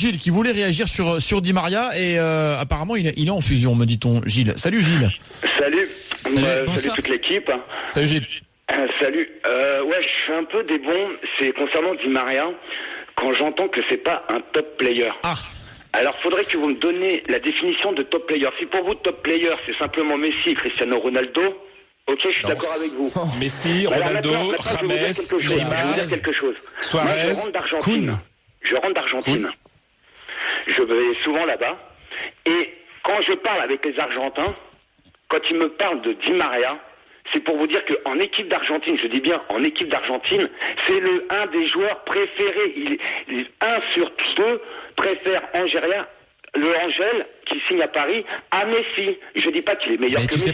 Gilles qui voulait réagir sur Di Maria et apparemment il est en fusion, me dit-on. Gilles. Salut Gilles. Salut toute l'équipe. Salut Gilles. Salut. Ouais, je suis un peu des bons. C'est concernant Di Maria, quand j'entends que c'est pas un top player. Ah. Alors, faudrait que vous me donniez la définition de top player. Si pour vous, top player, c'est simplement Messi et Cristiano Ronaldo, ok, je suis d'accord avec vous. Messi, Ronaldo, James, Neymar, je vais vous dire quelque chose. Suarez, moi, je rentre d'Argentine. Je vais souvent là-bas. Et quand je parle avec les Argentins, quand ils me parlent de Di Maria, c'est pour vous dire qu'en équipe d'Argentine, je dis bien en équipe d'Argentine, c'est un des joueurs préférés. Il 1 sur 2 préfère le Angel qui signe à Paris à Messi. Je dis pas qu'il est meilleur que Messi.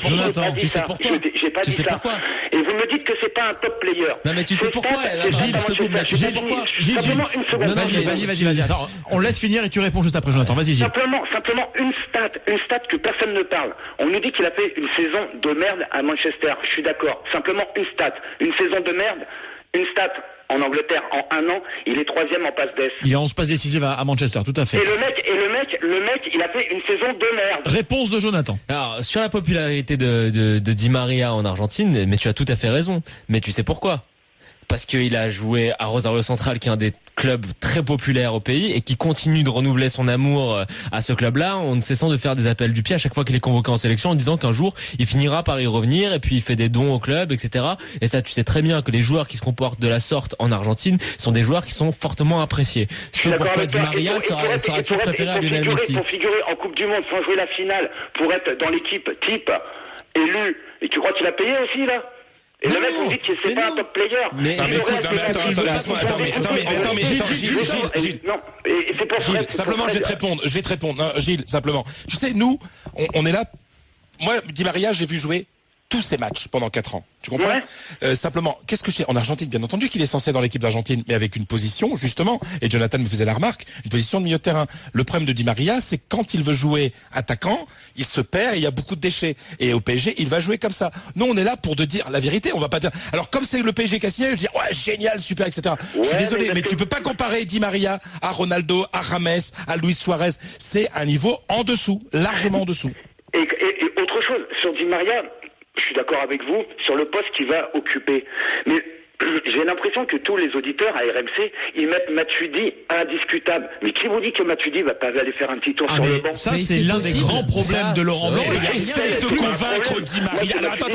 Tu sais pourquoi J'ai pas dit ça. Pourquoi et vous me dites que c'est pas un top player. Non mais tu sais pourquoi Gilles, simplement une seconde. Vas-y. Attends, on laisse finir et tu réponds juste après Jonathan. Vas-y Gilles. Simplement une stat que personne ne parle. On nous dit qu'il a fait une saison de merde à Manchester. Je suis d'accord. Simplement une saison de merde, une stat. En Angleterre, en 1 an, il est 3e en passe d'ess. Il est 11 passes décisives à Manchester, tout à fait. Et le mec, il a fait une saison de merde. Réponse de Jonathan. Alors, sur la popularité de Di Maria en Argentine, mais tu as tout à fait raison. Mais tu sais pourquoi ? Parce qu'il a joué à Rosario Central, qui est un des clubs très populaires au pays et qui continue de renouveler son amour à ce club-là en ne cessant de faire des appels du pied à chaque fois qu'il est convoqué en sélection en disant qu'un jour il finira par y revenir et puis il fait des dons au club, etc. Et ça, tu sais très bien que les joueurs qui se comportent de la sorte en Argentine sont des joueurs qui sont fortement appréciés. C'est pourquoi Di Maria sera toujours préféré à Lionel Messi. Pour figurer en Coupe du Monde sans jouer la finale, pour être dans l'équipe type élu, et tu crois qu'il a payé aussi là? Et le mec, vous dites que c'est pas un top player. Gilles. Non, et c'est pour Gilles, simplement, je vais te répondre. Non, Gilles, simplement. Tu sais, nous, on est là. Moi, Di Maria, j'ai vu jouer tous ces matchs pendant 4 ans. Tu comprends? Ouais. Simplement, qu'est-ce que je sais? En Argentine, bien entendu qu'il est censé être dans l'équipe d'Argentine, mais avec une position, justement, et Jonathan me faisait la remarque, une position de milieu de terrain. Le problème de Di Maria, c'est que quand il veut jouer attaquant, il se perd et il y a beaucoup de déchets. Et au PSG, il va jouer comme ça. Nous, on est là pour dire la vérité, on va pas dire... Alors, comme c'est le PSG qui a signé, je dis, ouais, génial, super, etc. Je suis désolé, mais tu peux pas comparer Di Maria à Ronaldo, à James, à Luis Suarez. C'est un niveau en dessous, largement en dessous. Et autre chose, sur Di Maria... Je suis d'accord avec vous sur le poste qu'il va occuper. Mais j'ai l'impression que tous les auditeurs à RMC, ils mettent Matuidi indiscutable. Mais qui vous dit que Matuidi va pas aller faire un petit tour sur le banc? Ça, c'est l'un des grands problèmes de Laurent Blanc. Essaye de convaincre Di Maria. Attends.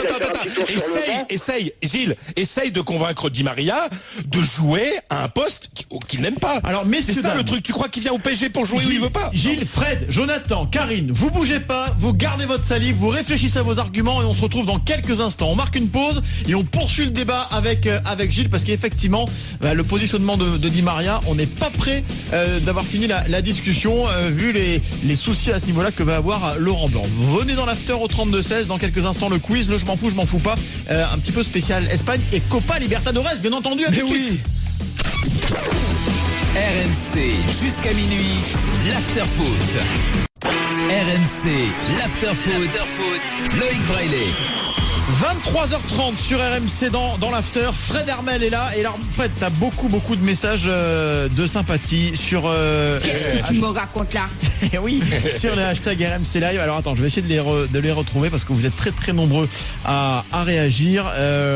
Essaye de convaincre Di Maria de jouer à un poste qu'il n'aime pas. Alors, messieurs, c'est ça le truc. Tu crois qu'il vient au PSG pour jouer où il veut pas? Gilles, Fred, Jonathan, Karine, vous bougez pas, vous gardez votre salive, vous réfléchissez à vos arguments et on se retrouve dans quelques instants. On marque une pause et on poursuit le débat avec Gilles parce qu'effectivement, le positionnement de Di Maria, on n'est pas prêt d'avoir fini la discussion vu les soucis à ce niveau-là que va avoir Laurent Blanc. Venez dans l'after au 32-16, dans quelques instants le quiz, le je m'en fous pas, un petit peu spécial Espagne et Copa Libertadores, bien entendu, à tout de suite. RMC jusqu'à minuit, l'after-foot. RMC, l'after-foot. Loïc Braillet. 23h30 sur RMC dans l'after. Fred Hermel est là. Et là, Fred, t'as beaucoup de messages de sympathie sur... Qu'est-ce que tu me racontes là? Oui, sur les hashtags RMC Live. Alors attends, je vais essayer de les retrouver parce que vous êtes très nombreux à réagir.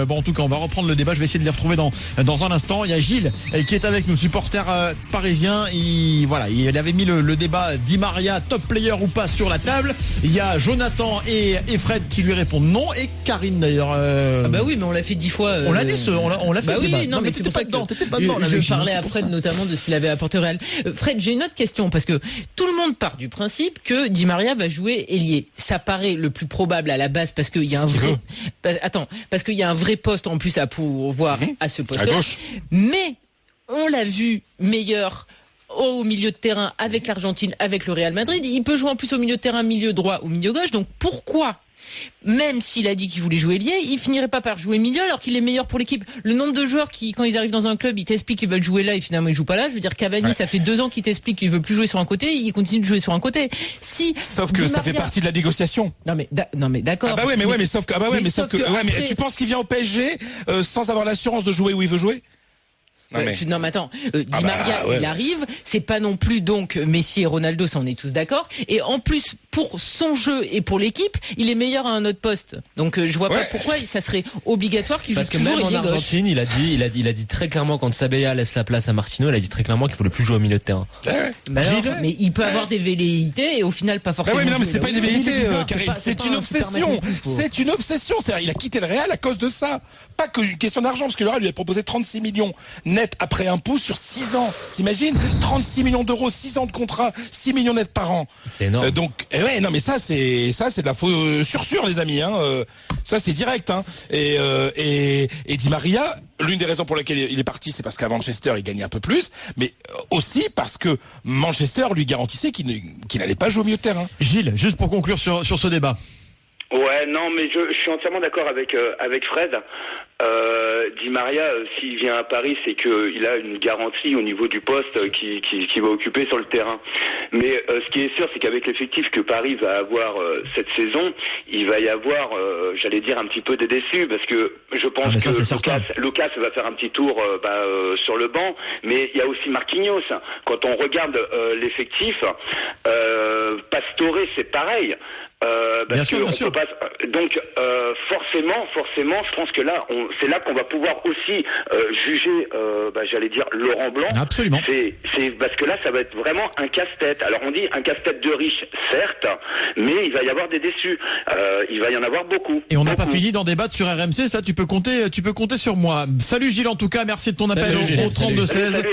Bon, en tout cas, on va reprendre le débat. Je vais essayer de les retrouver dans un instant. Il y a Gilles qui est avec nous, supporter parisien. Il avait mis le débat Di Maria, top player ou pas, sur la table. Il y a Jonathan et Fred qui lui répondent non. Et Karine d'ailleurs. Ah bah oui, mais on l'a fait 10 fois. On l'a dit, on l'a fait ce débat. Oui, non, mais c'est pour ça que t'étais pas dedans. Je parlais à Fred notamment de ce qu'il avait apporté au Real. Fred, j'ai une autre question parce que tout le monde part du principe que Di Maria va jouer ailier. Ça paraît le plus probable à la base parce qu'il y a un vrai. Parce qu'il y a un vrai poste en plus à pourvoir à ce poste-là. À gauche. Mais on l'a vu meilleur au milieu de terrain avec l'Argentine, avec le Real Madrid. Il peut jouer en plus au milieu de terrain, milieu droit ou milieu gauche. Donc pourquoi, même s'il a dit qu'il voulait jouer ailier, il finirait pas par jouer milieu alors qu'il est meilleur pour l'équipe? Le nombre de joueurs qui, quand ils arrivent dans un club, ils t'expliquent qu'ils veulent jouer là et finalement ils jouent pas là. Je veux dire, Cavani, ça fait 2 ans qu'il t'explique qu'il veut plus jouer sur un côté, il continue de jouer sur un côté. Sauf que ça fait partie de la négociation. Non mais d'accord. Mais sauf que tu penses qu'il vient au PSG sans avoir l'assurance de jouer où il veut jouer? Non mais attends, Di Maria il arrive, c'est pas non plus donc Messi et Ronaldo, ça on est tous d'accord. Et en plus pour son jeu et pour l'équipe, il est meilleur à un autre poste. Donc je vois pas pourquoi ça serait obligatoire qu'il joue toujours parce que même en gauche. Argentine, il a dit très clairement quand Sabella laisse la place à Martino, il a dit très clairement qu'il voulait plus jouer au milieu de terrain. Mais il peut avoir des velléités et au final pas forcément. Mais c'est pas une velléité, Karim, c'est une obsession. C'est une obsession. C'est-à-dire, il a quitté le Real à cause de ça. Pas que une question d'argent, parce que le Real lui a proposé 36 millions net après impôts sur 6 ans. T'imagines 36 millions d'euros, 6 ans de contrat, 6 millions net par an. C'est énorme. Donc, non, mais ça, c'est de la fausse sursure, les amis. Ça, c'est direct. Et Di Maria, l'une des raisons pour lesquelles il est parti, c'est parce qu'à Manchester, il gagnait un peu plus, mais aussi parce que Manchester lui garantissait qu'il n'allait pas jouer au milieu de terrain. Gilles, juste pour conclure sur ce débat. Ouais, non, mais je suis entièrement d'accord avec Fred. Di Maria, s'il vient à Paris, c'est qu'il a une garantie au niveau du poste qui va occuper sur le terrain. Mais ce qui est sûr, c'est qu'avec l'effectif que Paris va avoir cette saison, il va y avoir, j'allais dire, un petit peu des déçus, parce que je pense que Lucas va faire un petit tour sur le banc, mais il y a aussi Marquinhos. Quand on regarde l'effectif, Pastore, c'est pareil. Bien sûr. Donc forcément, je pense que là, c'est là qu'on va pouvoir aussi juger, j'allais dire Laurent Blanc. Absolument. C'est parce que là, ça va être vraiment un casse-tête. Alors on dit un casse-tête de riche, certes, mais il va y avoir des déçus. Il va y en avoir beaucoup. Et on n'a pas fini d'en débattre sur RMC. Ça, tu peux compter sur moi. Salut Gilles, en tout cas, merci de ton appel au 32-16.